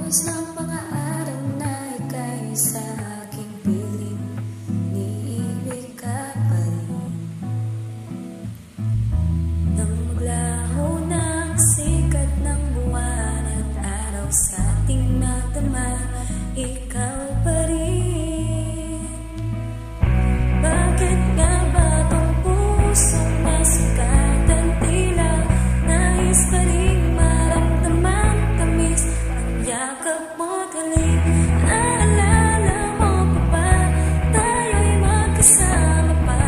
Tapos ng mga araw na ika'y sa aking piling, iniibig ka pa rin. Nang maglaho ng sikat ng buwan at araw sa ating nagdama, ikaw pa rin. Bakit nga ba tong pusong nasugatan, tila nais pa rin maramdaman tamis ang yakap mo't halik? Naalala mo pa ba, tayo'y magkasama pa?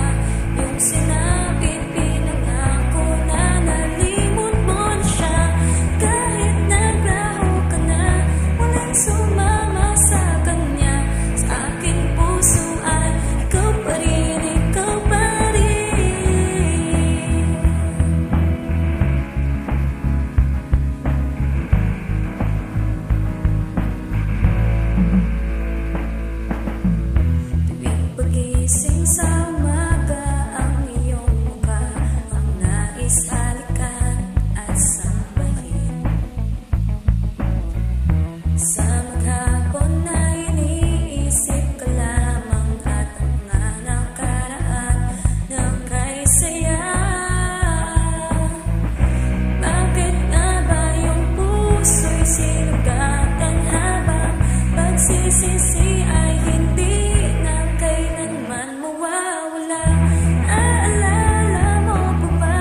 Yung sinabi, pinangako na nalimot mo na siya. Kahit naglaho ka na, walang sumama sa kanya. Sa aking puso ay ikaw pa rin, ikaw pa rin. Tuwing pagising sa umaga, ang iyong mukha ang nais halikan at sambahin. Sa maghapon na iniisip ka lamang at ang mga nakaraan na kay saya. Bakit nga ba yung puso'y sinugatan habang pagsisisi ay hindi na kailanman mawawala? Naalala mo pa ba,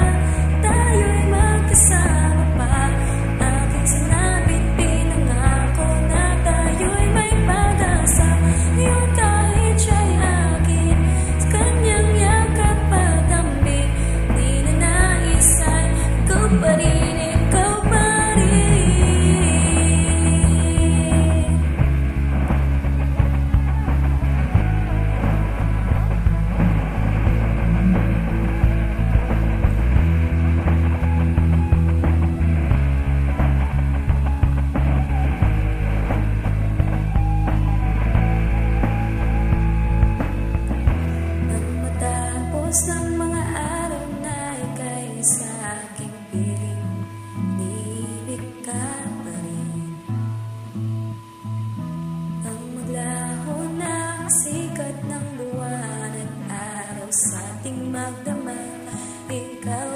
tayo'y magkasama pa? Aking sinabit, pinangako na tayo'y may pag-asa. Ngayon kahit siya'y akin, sa kanyang yakap at tambik, di na nais ay ikaw pa rin, ikaw pa rin. Nang matapos ng mga araw na ika'y sa aking piling, iniibig ka pa rin. Nang maglaho ng sikat ng buwan at araw sa ating magdama, ikaw